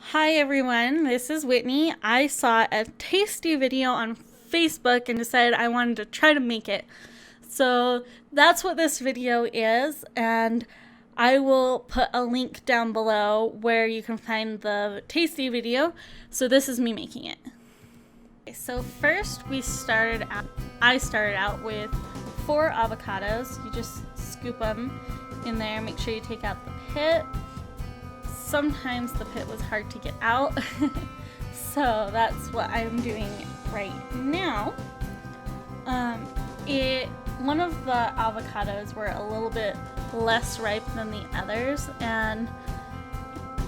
Hi everyone, this is Whitney. I saw a tasty video on Facebook and decided I wanted to try to make it. So that's what this video is, and I will put a link down below where you can find the tasty video. So this is me making it. Okay, so first I started out with 4 avocados. You just scoop them in there, make sure you take out the pit. Sometimes the pit was hard to get out, so that's what I'm doing right now. One of the avocados were a little bit less ripe than the others, and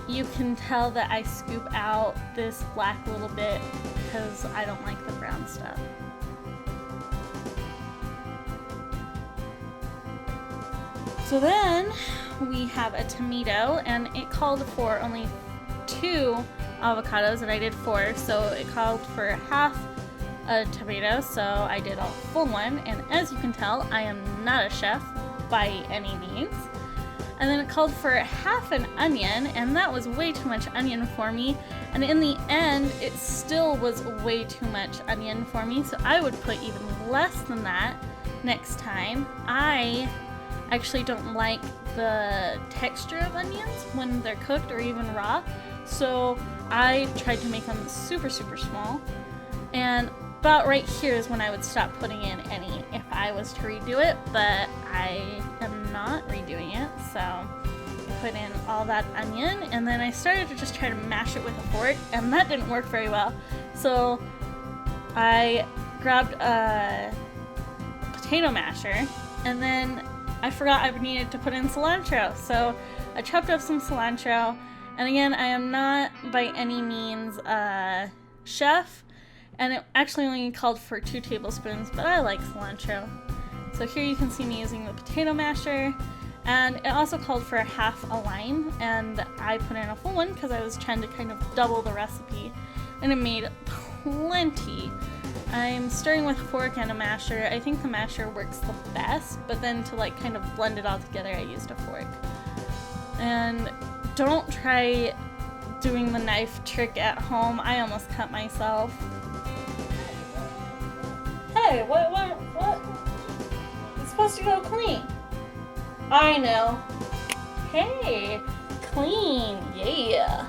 you can tell that I scoop out this black little bit because I don't like the brown stuff. So then we have a tomato, and it called for only 2 avocados, and I did 4, so it called for half a tomato, so I did a full one. And as you can tell, I am not a chef by any means. And then it called for half an onion, and that was way too much onion for me, and in the end it still was way too much onion for me, so I would put even less than that next time. I actually don't like the texture of onions when they're cooked or even raw, so I tried to make them super small, and about right here is when I would stop putting in any if I was to redo it, but I am not redoing it. So I put in all that onion, and then I started to just try to mash it with a fork, and that didn't work very well, so I grabbed a potato masher, and then I forgot I needed to put in cilantro, so I chopped up some cilantro. And again, I am not by any means a chef, and it actually only called for 2 tablespoons, but I like cilantro. So here you can see me using the potato masher, and it also called for half a lime, and I put in a full one because I was trying to kind of double the recipe, and it made plenty. I'm starting with a fork and a masher. I think the masher works the best, but then to like kind of blend it all together, I used a fork. And don't try doing the knife trick at home. I almost cut myself. Hey, what? It's supposed to go clean. I know. Hey, clean, yeah.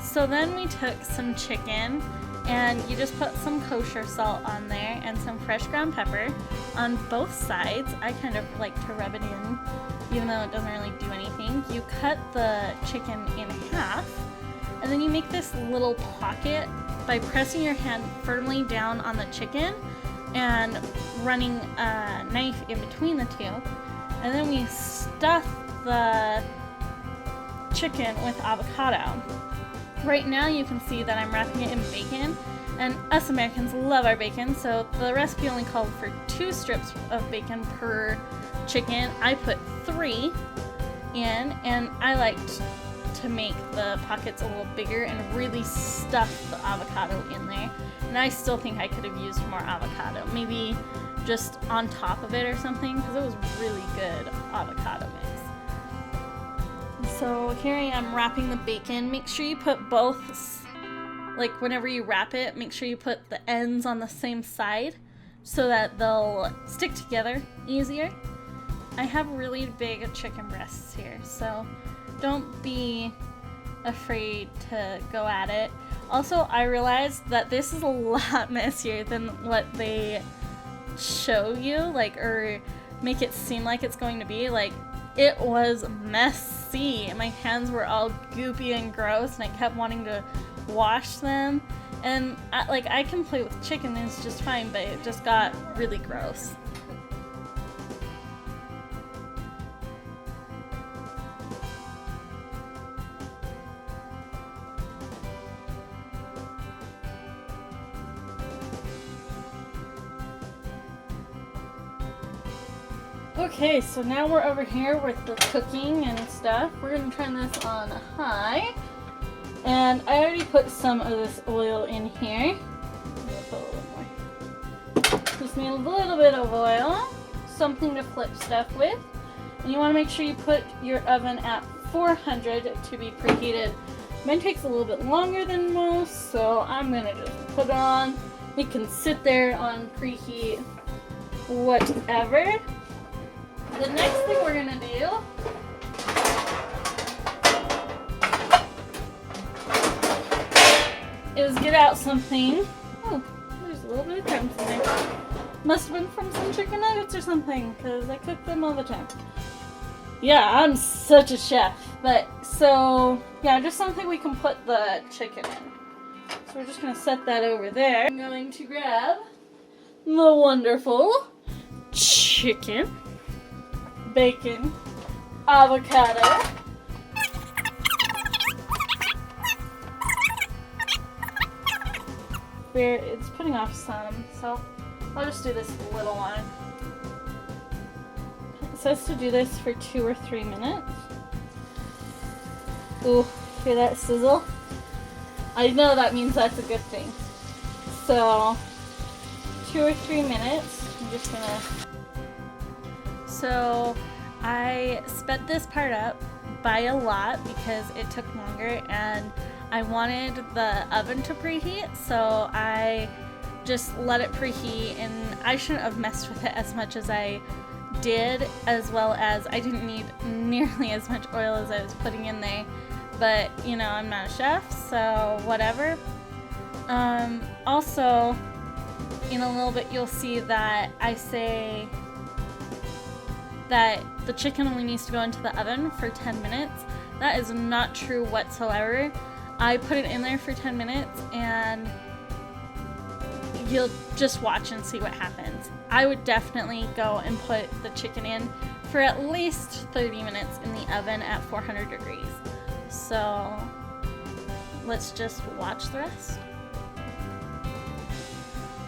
So then we took some chicken, and you just put some kosher salt on there and some fresh ground pepper on both sides. I kind of like to rub it in, even though it doesn't really do anything. You cut the chicken in half, and then you make this little pocket by pressing your hand firmly down on the chicken and running a knife in between the 2. And then we stuff the chicken with avocado. Right now you can see that I'm wrapping it in bacon, and us Americans love our bacon, so the recipe only called for 2 strips of bacon per chicken. I put 3 in, and I liked to make the pockets a little bigger and really stuff the avocado in there. And I still think I could have used more avocado, maybe just on top of it or something, because it was really good avocado mix. So here I am wrapping the bacon. Make sure you put both, like whenever you wrap it, make sure you put the ends on the same side so that they'll stick together easier. I have really big chicken breasts here, so don't be afraid to go at it. Also, I realized that this is a lot messier than what they show you, like, or make it seem like it's going to be. Like, it was messy. My hands were all goopy and gross, and I kept wanting to wash them. And I can play with chicken, and it's just fine, but it just got really gross. Okay, so now we're over here with the cooking and stuff. We're gonna turn this on high. And I already put some of this oil in here. I'm gonna put a little more. Just need a little bit of oil, something to flip stuff with. And you wanna make sure you put your oven at 400 to be preheated. Mine takes a little bit longer than most, so I'm gonna just put it on. It can sit there on preheat, whatever. The next thing we're gonna do is get out something. Oh, there's a little bit of crumbs in there. Must have been from some chicken nuggets or something, because I cook them all the time. Yeah, I'm such a chef. But, so, yeah, just something we can put the chicken in. So we're just going to set that over there. I'm going to grab the wonderful chicken, bacon, avocado, it's putting off some, so I'll just do this little one. It says to do this for 2 or 3 minutes. Ooh, hear that sizzle? I know that means that's a good thing. So, 2 or 3 minutes. I'm just gonna... So, I sped this part up by a lot because it took longer and I wanted the oven to preheat, so I just let it preheat, and I shouldn't have messed with it as much as I did, as well as I didn't need nearly as much oil as I was putting in there, but you know, I'm not a chef, so whatever. Also, in a little bit you'll see that I say that the chicken only needs to go into the oven for 10 minutes. That is not true whatsoever. I put it in there for 10 minutes and you'll just watch and see what happens. I would definitely go and put the chicken in for at least 30 minutes in the oven at 400 degrees. So let's just watch the rest.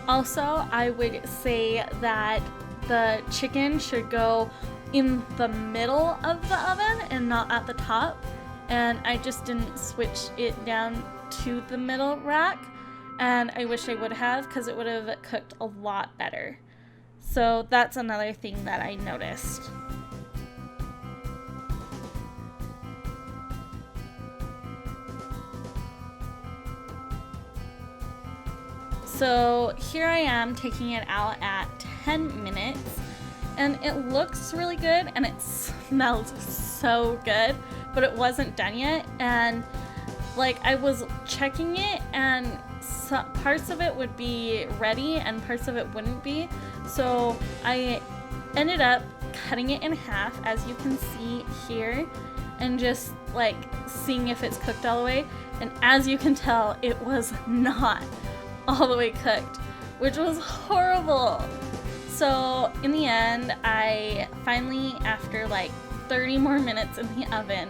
Also, I would say that the chicken should go in the middle of the oven and not at the top. And I just didn't switch it down to the middle rack, and I wish I would have, because it would have cooked a lot better. So that's another thing that I noticed. So here I am taking it out at 10 minutes, and it looks really good and it smells so good, but it wasn't done yet. And like, I was checking it and parts of it would be ready and parts of it wouldn't be, so I ended up cutting it in half, as you can see here, and just like seeing if it's cooked all the way, and as you can tell, it was not all the way cooked, which was horrible. So in the end, I finally, after like 30 more minutes in the oven,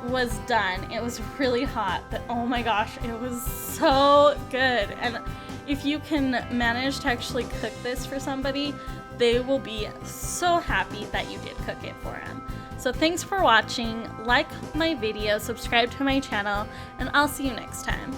was done. It was really hot, but oh my gosh, it was so good. And if you can manage to actually cook this for somebody, they will be so happy that you did cook it for them. So thanks for watching. Like my video, subscribe to my channel, and I'll see you next time.